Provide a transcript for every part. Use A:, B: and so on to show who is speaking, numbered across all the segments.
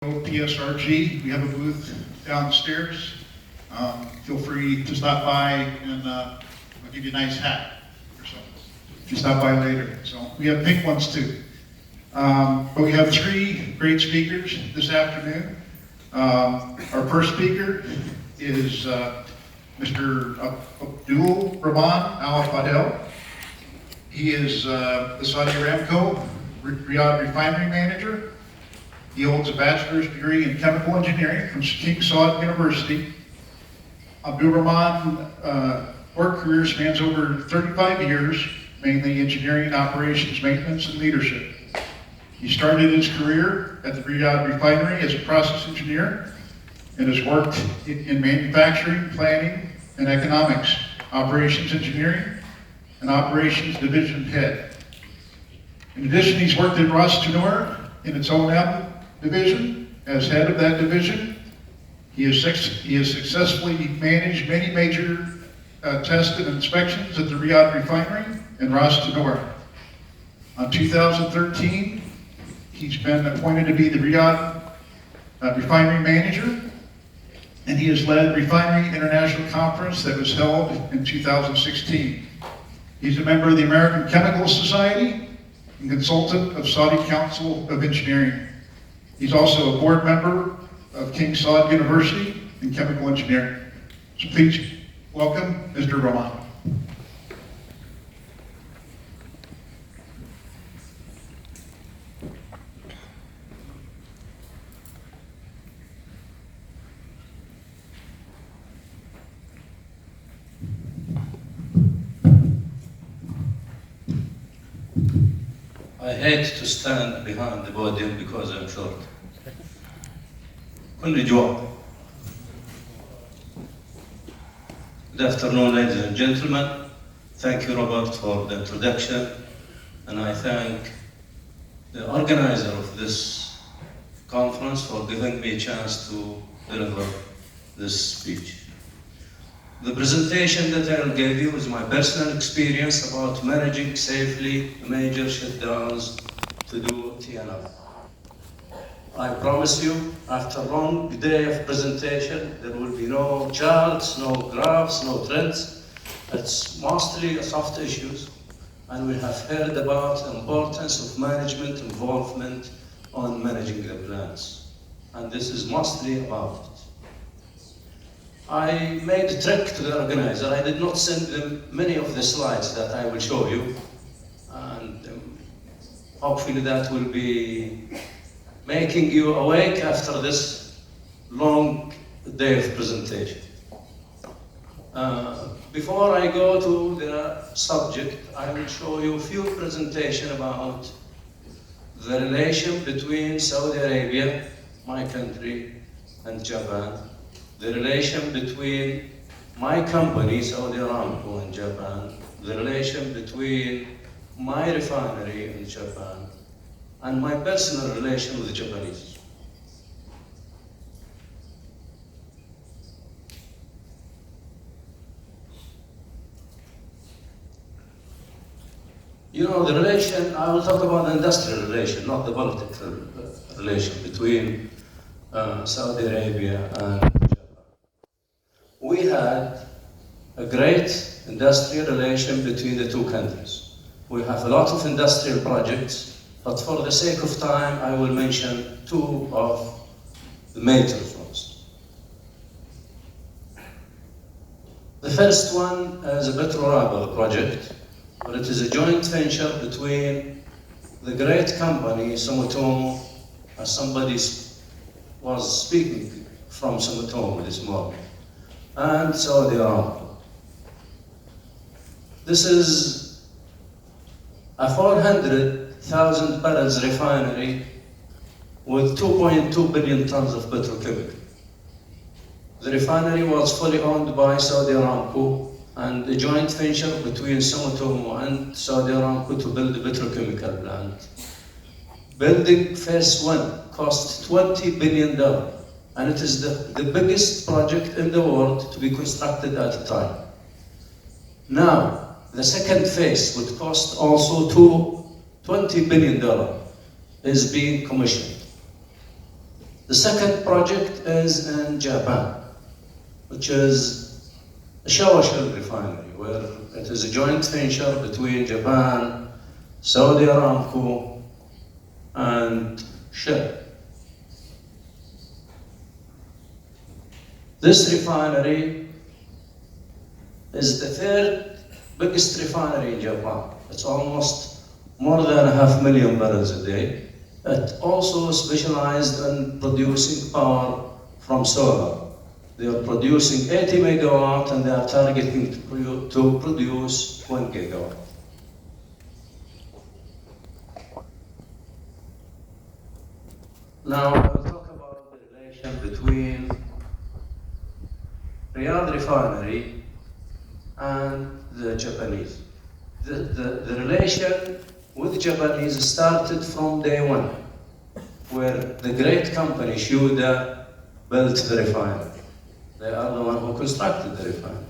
A: PSRG. We have a booth downstairs. Feel free to stop by and I'll give you a nice hat or something if you stop by later. So we have pink ones too. But we have three great speakers this afternoon. Our first speaker is Mr. Abdul Rahman Al Fadel. He is the Saudi Aramco Riyadh Refinery Manager. He holds a bachelor's degree in chemical engineering from King Saud University. Abdul Rahman work career spans over 35 years, mainly engineering, operations, maintenance, and leadership. He started his career at the Riyadh Refinery as a process engineer and has worked in manufacturing, planning, and economics, operations engineering, and operations division head. In addition, he's worked at Ras Tanur in its O&M division as head of that division. He has successfully managed many major tests and inspections at the Riyadh Refinery and Ras Tanur. In 2013, he's been appointed to be the Riyadh Refinery Manager, and he has led Refinery International Conference that was held in 2016. He's a member of the American Chemical Society and consultant of Saudi Council of Engineering. He's also a board member of King Saud University in chemical engineering. So please welcome Mr. Rahman.
B: I hate to stand behind the podium because I'm short. Good afternoon, ladies and gentlemen. Thank you, Robert, for the introduction, and I thank the organizer of this conference for giving me a chance to deliver this speech. The presentation that I will give you is my personal experience about managing safely major shutdowns to do TNF. I promise you, after a long day of presentation, there will be no charts, no graphs, no trends. It's mostly soft issues, and we have heard about the importance of management involvement on managing the plants. And this is mostly about it. I made a trick to the organizer. I did not send them many of the slides that I will show you, and hopefully that will be making you awake after this long day of presentation. Before I go to the subject, I will show you a few presentations about the relation between Saudi Arabia, my country, and Japan, the relation between my company, Saudi Aramco, and Japan, the relation between my refinery in Japan, and my personal relation with the Japanese. You know, the relation, I will talk about the industrial relation, not the political relation between Saudi Arabia and Japan. We had a great industrial relation between the two countries. We have a lot of industrial projects, but for the sake of time, I will mention two of the major ones. The first one is a Petrorabal project, but it is a joint venture between the great company Sumitomo, as somebody was speaking from Sumitomo this morning, and Saudi Aramco. This is a 400,000 barrels refinery with 2.2 billion tons of petrochemical. The refinery was fully owned by Saudi Aramco and a joint venture between Sumitomo and Saudi Aramco to build a petrochemical plant. Building phase one cost $20 billion, and it is the biggest project in the world to be constructed at a time. Now, the second phase would cost also $20 billion is being commissioned.
C: The second project is in Japan, which is a shower shell refinery, where it is a joint venture between Japan, Saudi Aramco, and Shell. This refinery is the third biggest refinery in Japan. It's almost more than 500,000 barrels a day. It also specialized in producing power from solar. They are producing 80 megawatt and they are targeting to produce 1 gigawatt. Now I'll talk about the relation between Riyadh refinery and the Japanese. The relation with the Japanese started from day one, where the great company Shuda built the refinery. They are the one who constructed the refinery.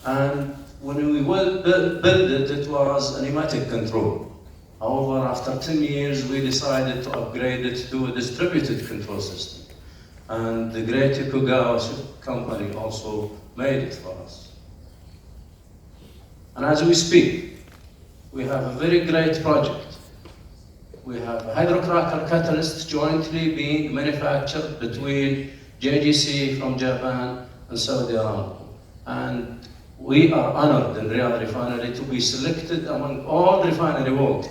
C: And when we built it, it was a pneumatic control. However, after 10 years, we decided to upgrade it to a distributed control system. And the great Okayama company also made it for us. And as we speak, we have a very great project. We have a hydrocracker catalyst jointly being manufactured between JGC from Japan and Saudi Aramco. And we are honored in Riyadh Refinery to be selected among all refinery world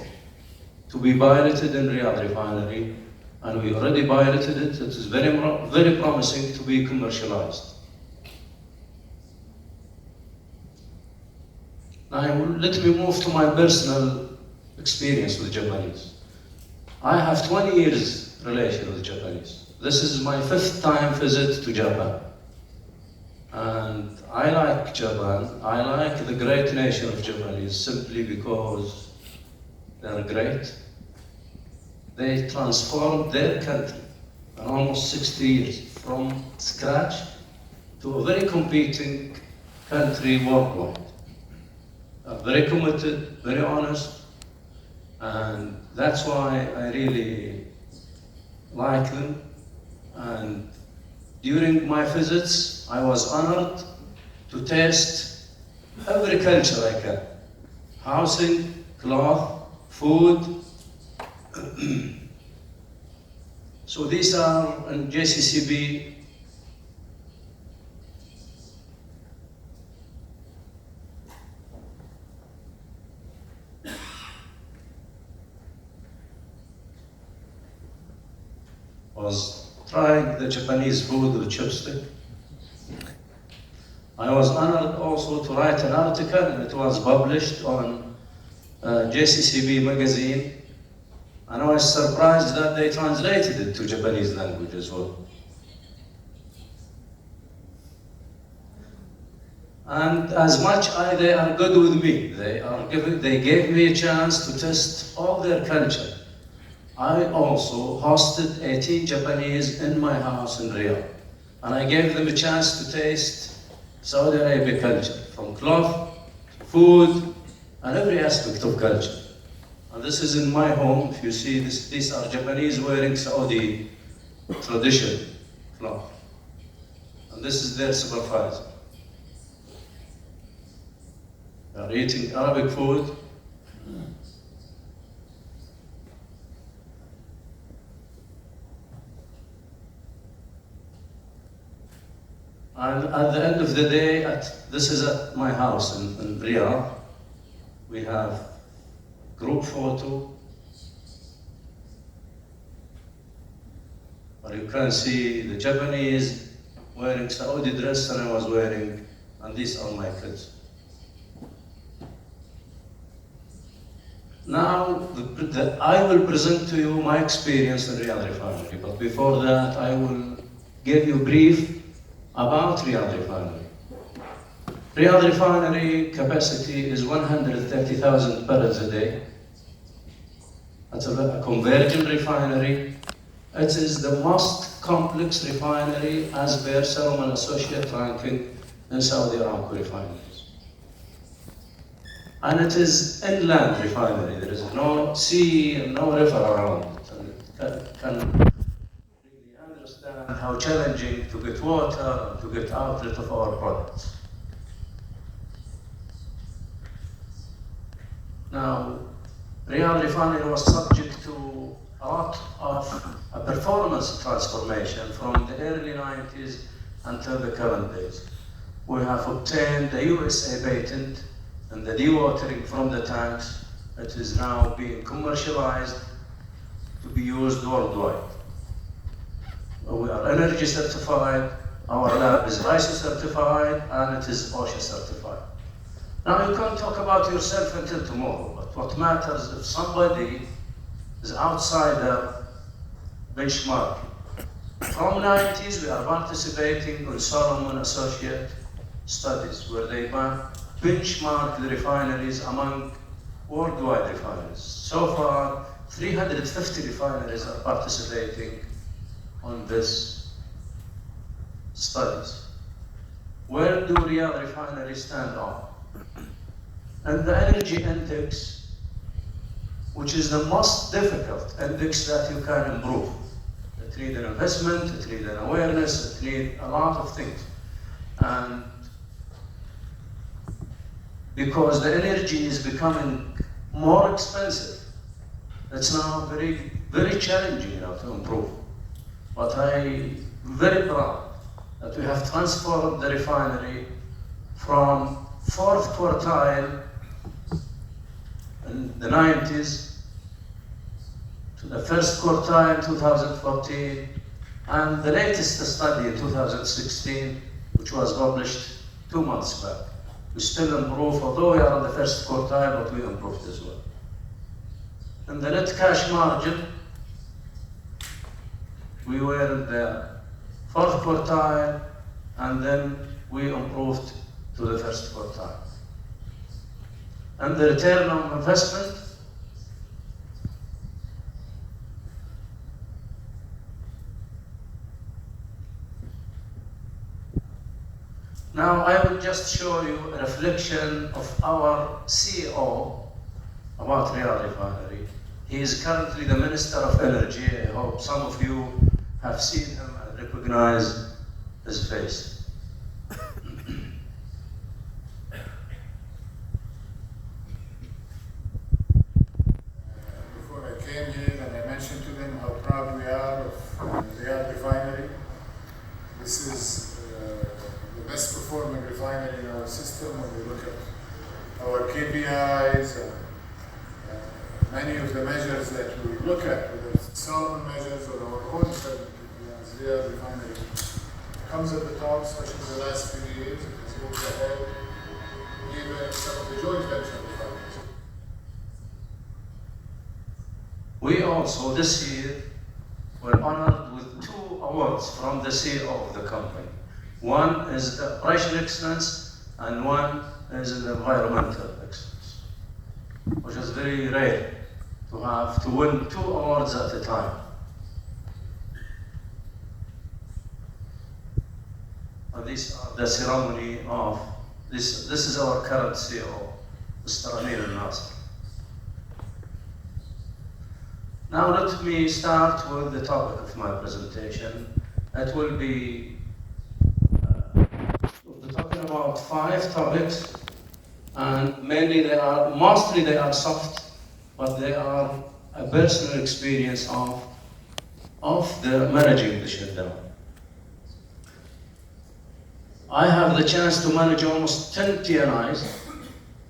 C: to be piloted in Riyadh Refinery. And we already piloted it. It is very promising to be commercialized. Now, let me move to my personal experience with Japanese. I have 20 years relation with Japanese. This is my 5th time visit to Japan. And I like Japan. I like the great nation of Japanese simply because they're great. They transformed their country in almost 60 years from scratch to a very competing country worldwide. Very committed, very honest, and that's why I really like them. And during my visits, I was honored to taste every culture I can. Housing, cloth, food. So these are in JCCB. Was trying the Japanese food with chopstick. I was honored also to write an article, and it was published on JCCB magazine. And I was surprised that they translated it to Japanese language as well. And as much as they are good with me, they gave me a chance to test all their culture. I also hosted 18 Japanese in my house in Riyadh. And I gave them a chance to taste Saudi Arabia culture, from cloth, food, and every aspect of culture. And this is in my home. If you see this, these are Japanese wearing Saudi tradition cloth. And this is their supervisor. They are eating Arabic food. And at the end of the day, this is at my house in Riyadh. We have group photo, where you can see the Japanese wearing Saudi dress and I was wearing, and these are my kids. Now, I will present to you my experience in Riyadh Refinery, but before that, I will give you a brief about Riyadh Refinery. Riyadh Refinery capacity is 130,000 barrels a day. It's a convergent refinery. It is the most complex refinery as per Salomon Associate ranking in Saudi Aramco refineries. And it is inland refinery. There is no sea and no river around it. And it can really understand how challenging to get water and to get outlet of our products. Now, Riyadh Refinery was subject to a lot of a performance transformation from the early 90s until the current days. We have obtained the USA patent and the dewatering from the tanks. It is now being commercialized to be used worldwide. We are energy certified, our lab is ISO certified, and it is OSHA certified. Now you can talk about yourself until tomorrow, but what matters if somebody is outside the benchmark. From 90s, we are participating in Solomon Associate studies where they benchmark the refineries among worldwide refineries. So far, 350 refineries are participating on this studies. Where do Riyadh refineries stand on? And the energy index, which is the most difficult index that you can improve. It needs an investment, it needs an awareness, it needs a lot of things. And because the energy is becoming more expensive, it's now very, very challenging now to improve. But I'm very proud that we have transformed the refinery from 4th quartile in the 90s to the 1st quartile in 2014, and the latest study in 2016, which was published 2 months back. We still improve, although we are in the 1st quartile, but we improved as well. And the net cash margin, we were in the 4th quartile, and then we improved to the 1st quartile. And the return on investment, now I will just show you a reflection of our CEO about Riyadh Refinery. He is currently the Minister of Energy. I hope some of you have seen him and recognize his face.
D: Before I came here and I mentioned to them how proud we are of Riyadh Refinery. This is the best performing refinery in our system when we look at our KPIs and many of the measures that we look at, whether it's Solomon measures or our own KPIs. Riyadh Refinery comes at the top, especially in the last few years. It has moved ahead, even some of the joint venture refineries.
C: We also, this year, were honored with 2 awards from the CEO of the company. One is the operational excellence, and one is the environmental excellence, which is very rare to win 2 awards at a time. And these are the ceremony of, this is our current CEO, Mr. Amir al-Nasr. Now let me start with the topic of my presentation. It will be talking about 5 topics, and mostly they are soft, but they are a personal experience of the managing the shutdown. I have the chance to manage almost 10 TNIs,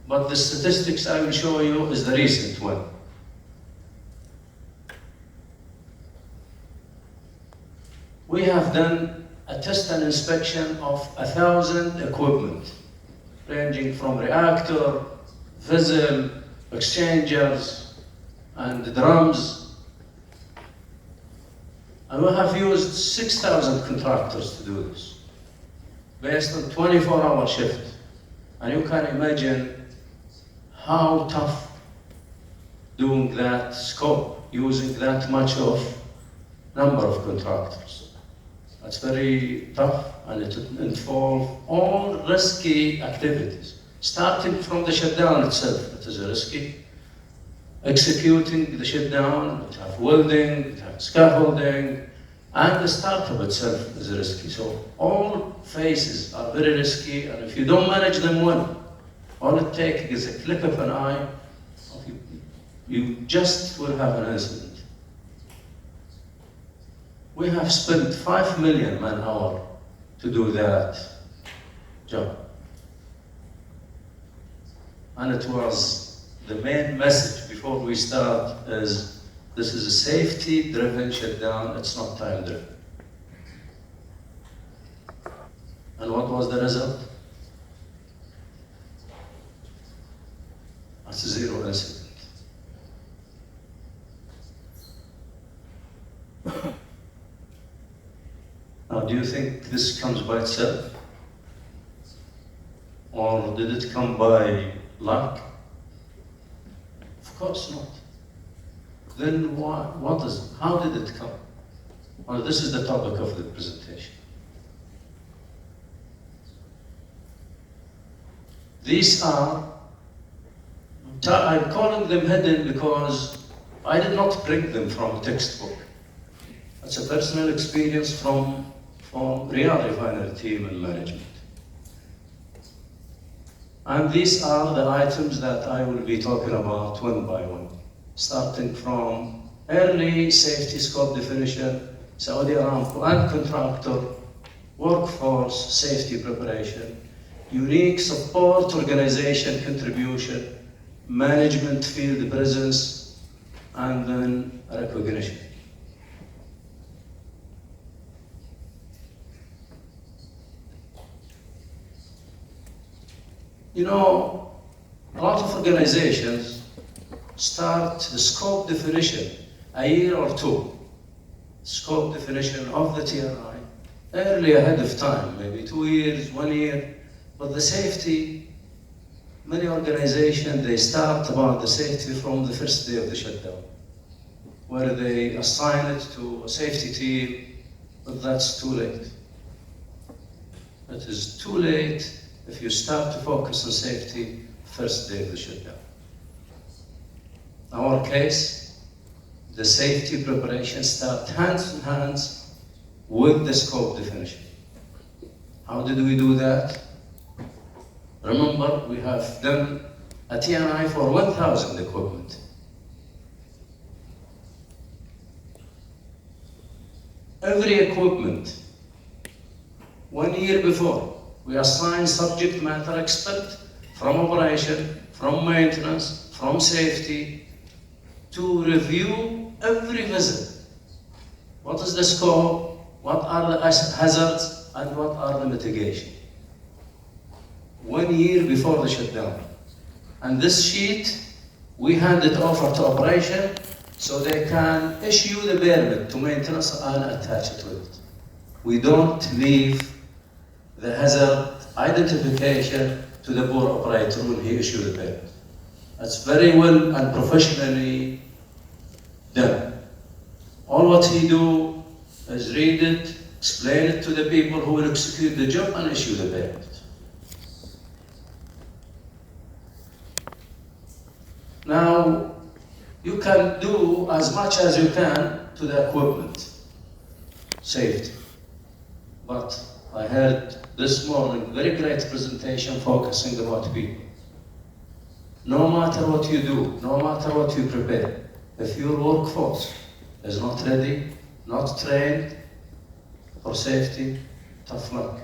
C: but the statistics I will show you is the recent one. We have done a test and inspection of 1,000 equipment, ranging from reactor, vessel, exchangers, and drums. And we have used 6,000 contractors to do this, based on 24-hour shift. And you can imagine how tough doing that scope, using that much of number of contractors. It's very tough, and it involves all risky activities. Starting from the shutdown itself, it is risky. Executing the shutdown, it has welding, it has scaffolding, And the startup itself is risky. So all phases are very risky, and if you don't manage them well, all it takes is a click of an eye, you just will have an incident. We have spent 5 million man-hour to do that job. And it was the main message before we start is, this is a safety-driven shutdown, it's not time-driven. And what was the result? That's a zero incident. Now, do you think this comes by itself? Or did it come by luck? Of course not. Then how did it come? Well, this is the topic of the presentation. These are, I'm calling them hidden because I did not bring them from a textbook. It's a personal experience from Riyadh Refinery team and management. And these are the items that I will be talking about one by one, starting from early safety scope definition, Saudi Aramco and contractor, workforce safety preparation, unique support organization contribution, management field presence, and then recognition. You know, a lot of organizations start the scope definition a year or two. Scope definition of the TRI early ahead of time, maybe 2 years, 1 year. But the safety, many organizations, they start about the safety from the first day of the shutdown, where they assign it to a safety team, but that's too late. It is too late if you start to focus on safety first day of the shutdown. In our case, the safety preparation starts hands in hands with the scope definition. How did we do that? Remember, we have done a TNI for 1,000 equipment. Every equipment, 1 year before, we assign subject matter expert from operation, from maintenance, from safety, to review every visit. What is the scope? What are the hazards? And what are the mitigation? 1 year before the shutdown. And this sheet, we hand it over to operation so they can issue the permit to maintenance and attach it with it. We don't leave the hazard identification to the bore operator when he issues the permit. That's very well and professionally done. All what he do is read it, explain it to the people who will execute the job and issue the permit. Now, you can do as much as you can to the equipment, safety. But I heard this morning very great presentation focusing about people. No matter what you do, no matter what you prepare, if your workforce is not ready, not trained for safety, tough luck.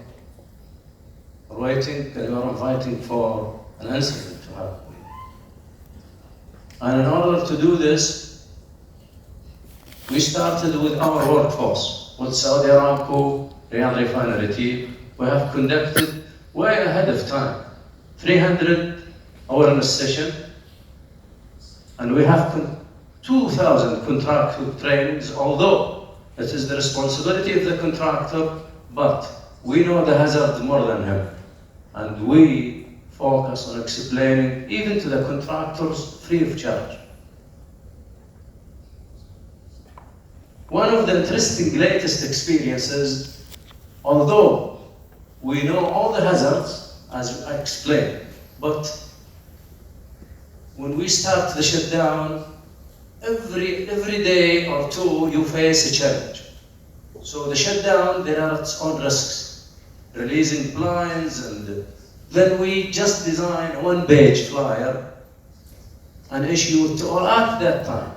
C: You're waiting and you're inviting for an incident to happen. And in order to do this, we started with our workforce, with Saudi Aramco, Riyadh Refinery team. We have conducted way ahead of time, 300 awareness session, and we have 2,000 contractor trainings, although it is the responsibility of the contractor, but we know the hazard more than him. And we focus on explaining even to the contractors free of charge. One of the interesting latest experiences, although we know all the hazards, as I explained, but when we start the shutdown, every day or two you face a challenge. So the shutdown, there are its own risks, releasing blinds, and then we just design a one-page flyer and issue it all at that time.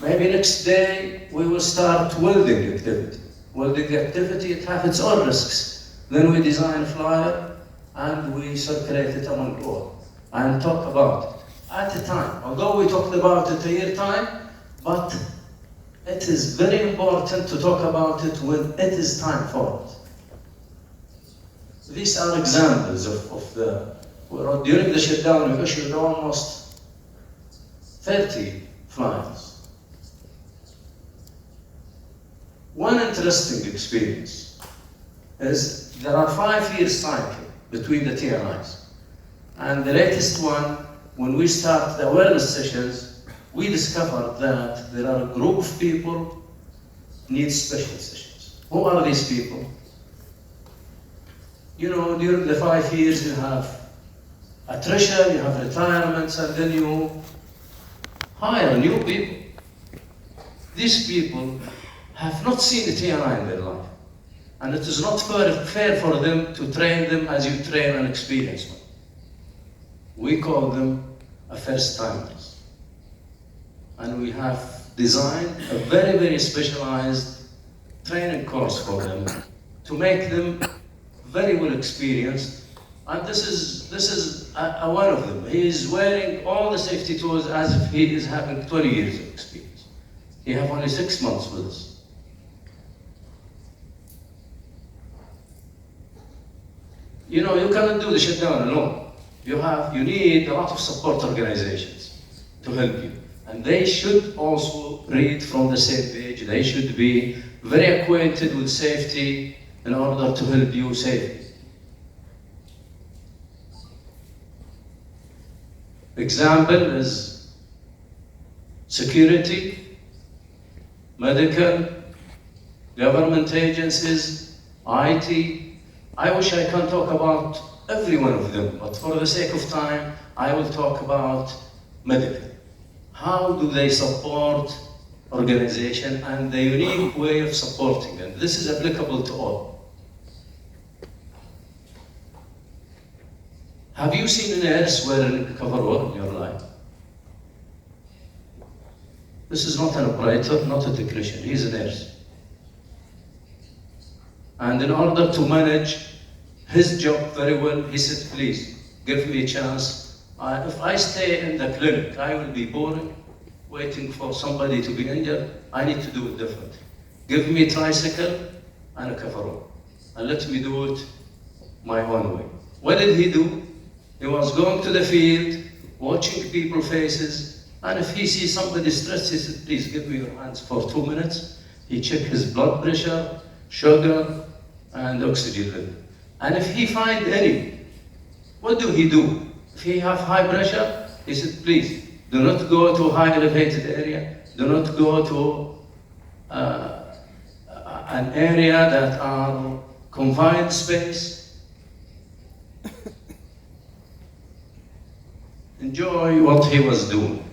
C: Maybe next day we will start welding activity. Welding activity, it has its own risks. Then we design a flyer and we circulate it among all and talk about it at a time. Although we talked about it a year time, but it is very important to talk about it when it is time for it. These are examples of during the shutdown we issued almost 30 flyers. One interesting experience is there are 5-year cycle between the TNIs. And the latest one, when we start the awareness sessions, we discovered that there are a group of people need special sessions. Who are these people? You know, during the 5 years you have attrition, you have retirements, and then you hire new people. These people have not seen a TNI in their life. And it is not fair for them to train them as you train an experienced one. We call them a first-timers. And we have designed a very, very specialized training course for them to make them very well experienced. And this is one of them. He is wearing all the safety tools as if he is having 20 years of experience. He has only 6 months with us. You know, you cannot do the shutdown alone. You need a lot of support organizations to help you. And they should also read from the same page. They should be very acquainted with safety in order to help you safely. Example is security, medical, government agencies, IT. I wish I can talk about every one of them, but for the sake of time, I will talk about medical. How do they support organization and the unique way of supporting them? This is applicable to all. Have you seen a nurse wearing a coverall in your life? This is not an operator, not a technician, he's a nurse. And in order to manage his job very well, he said, please, give me a chance. If I stay in the clinic, I will be boring, waiting for somebody to be injured. I need to do it differently. Give me a tricycle and a coverall, and let me do it my own way. What did he do? He was going to the field, watching people's faces, and if he sees somebody stressed, he said, please give me your hands for 2 minutes. He checked his blood pressure, sugar, and oxygen level. And if he find any, what do he do? If he have high pressure, he said, please, do not go to a high elevated area. Do not go to an area that are confined space. Enjoy what he was doing.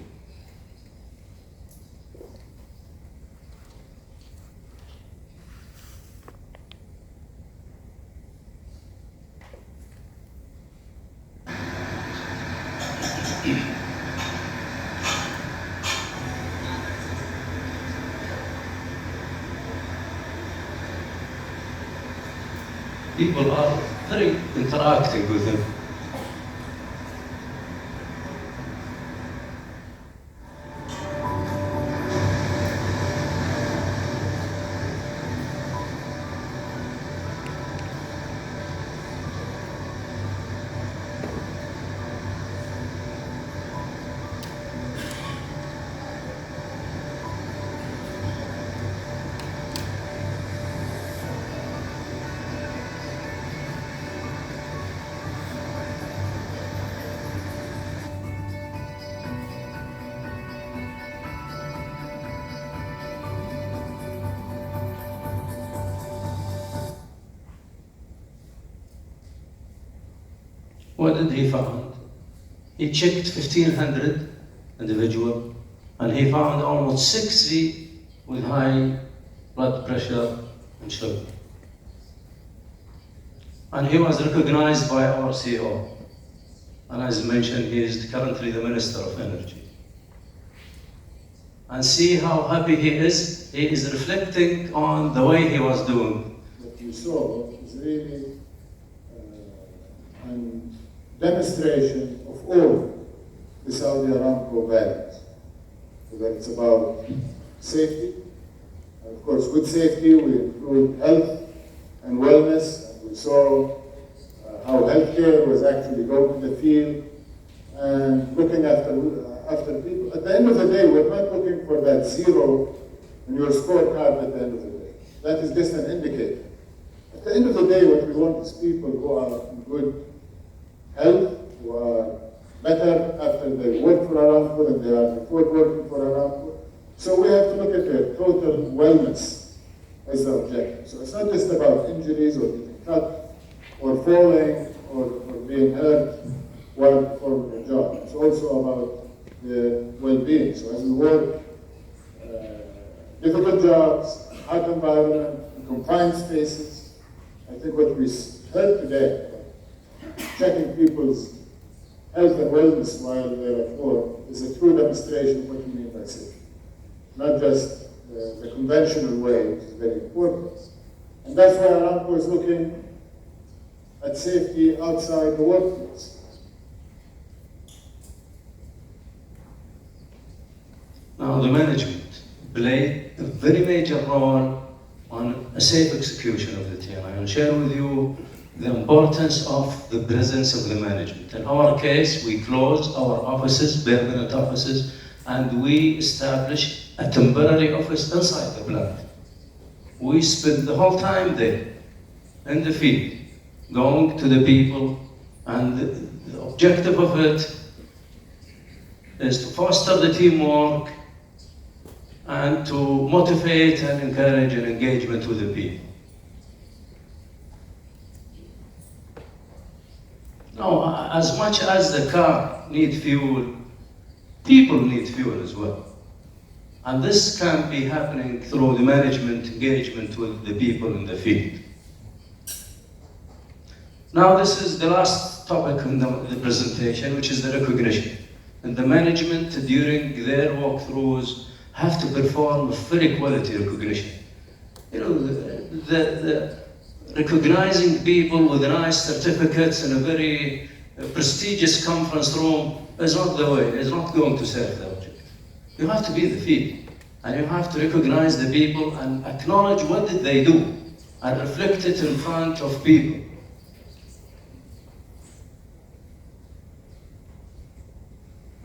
C: People are very interacting with him. What did he find? He checked 1,500 individuals, and he found almost 60 with high blood pressure in Sugar. And he was recognized by our CEO. And as mentioned, he is currently the Minister of Energy. And see how happy he is. He is reflecting on the way he was doing.
D: What you saw is really a demonstration of all the Saudi Aramco values. Whether it's about safety, and of course with safety we include health and wellness, and we saw how healthcare was actually going to the field and looking after people. At the end of the day, we're not looking for that zero in your scorecard at the end of the day. That is just an indicator. At the end of the day, what we want is people who are in good health, who are better after they work for Aramco than they are before working for Aramco. So we have to look at their total wellness as the objective. So it's not just about injuries or getting cut or falling or being hurt while performing a job. It's also about their well-being. So as we work difficult jobs, hot environment, in confined spaces, I think what we heard today, checking people's health and wellness while they're at work, is a true demonstration of what we mean by safety. Not just the conventional way, which is very important. And that's why Aramco is looking at safety outside the workplace.
C: Now, the management played a very major role on a safe execution of the team. I will share with you the importance of the presence of the management. In our case, we closed our offices, permanent offices, and we established a temporary office inside the plant. We spent the whole time there, in the field, going to the people, and the objective of it is to foster the teamwork and to motivate and encourage an engagement with the people. Now, as much as the car needs fuel, people need fuel as well. And this can be happening through the management engagement with the people in the field. Now, this is the last topic in the presentation, which is the recognition. And the management, during their walkthroughs, have to perform very quality recognition. You know, the recognizing people with nice certificates in a very prestigious conference room is not the way, is not going to serve the object. You have to be in the field, and you have to recognize the people and acknowledge what did they do, and reflect it in front of people.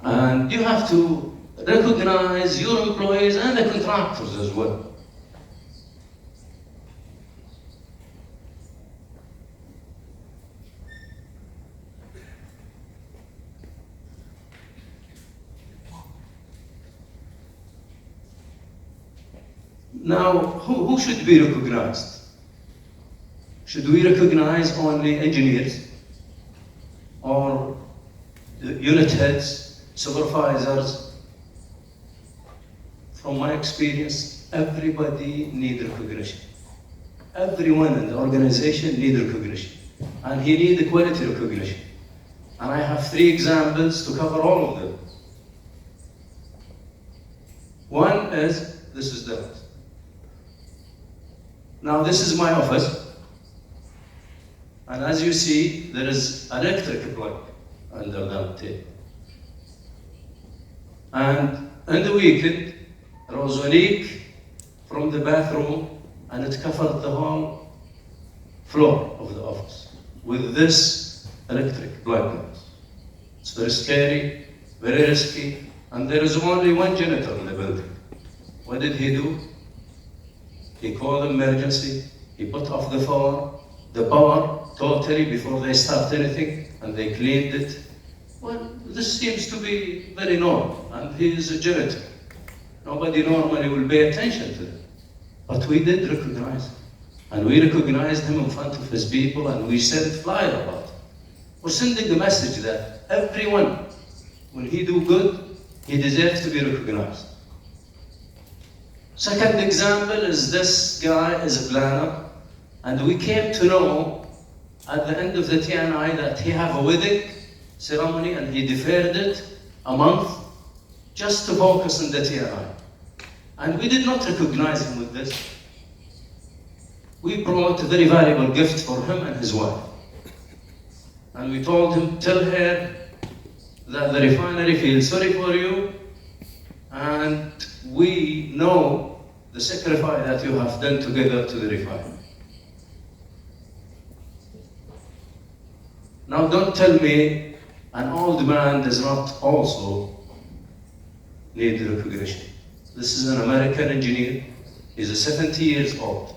C: And you have to recognize your employees and the contractors as well. Now, who should be recognized? Should we recognize only engineers or the unit heads, supervisors? From my experience, everybody needs recognition. Everyone in the organization needs recognition. And he needs the quality recognition. And I have 3 examples to cover all of them. One is, this is that. Now this is my office. And as you see, there is electric plug under that table. And in the weekend, there was a leak from the bathroom, and it covered the whole floor of the office with this electric plug. It's very scary, very risky, and there is only one janitor in the building. What did he do? He called emergency, he put off the power totally before they start anything, and they cleaned it. Well, this seems to be very normal, and he is a janitor. Nobody normally will pay attention to it. But we did recognize him. And we recognized him in front of his people, and we sent flyer about it. We're sending a message that everyone, when he do good, he deserves to be recognized. Second example is this guy is a planner, and we came to know at the end of the TNI that he have a wedding ceremony and he deferred it a month just to focus on the TNI. And we did not recognize him with this. We brought a very valuable gift for him and his wife. And we told him, tell her that the refinery feels sorry for you, and we know the sacrifice that you have done together to the refinery. Now don't tell me an old man does not also need recognition. This is an American engineer. He's 70 years old.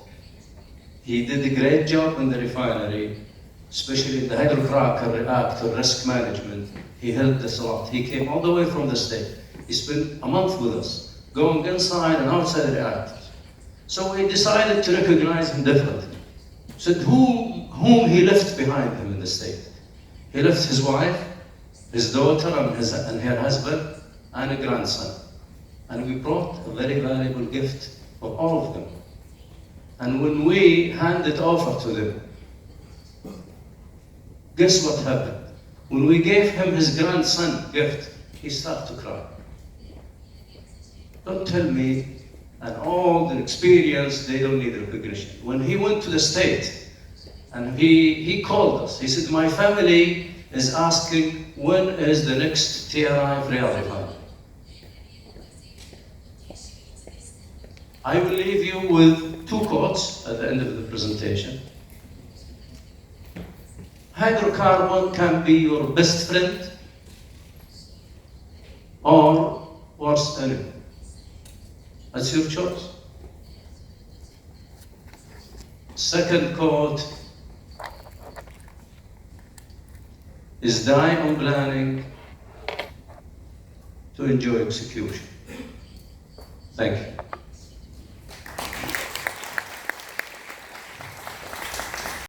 C: He did a great job in the refinery, especially in the hydrocracker reactor risk management. He helped us a lot. He came all the way from the state. He spent a month with us, going inside and outside the reactors. So we decided to recognize him differently. So whom he left behind him in the state? He left his wife, his daughter, and her husband, and a grandson. And we brought a very valuable gift for all of them. And when we handed over to them, guess what happened? When we gave him his grandson gift, he started to cry. Don't tell me an old experience, they don't need recognition. When he went to the state, and he called us, he said, my family is asking, when is the next TRI Riyadh refinery? I will leave you with two quotes at the end of the presentation. Hydrocarbon can be your best friend or worst enemy. That's your choice. Second quote is die on planning to enjoy execution. Thank you.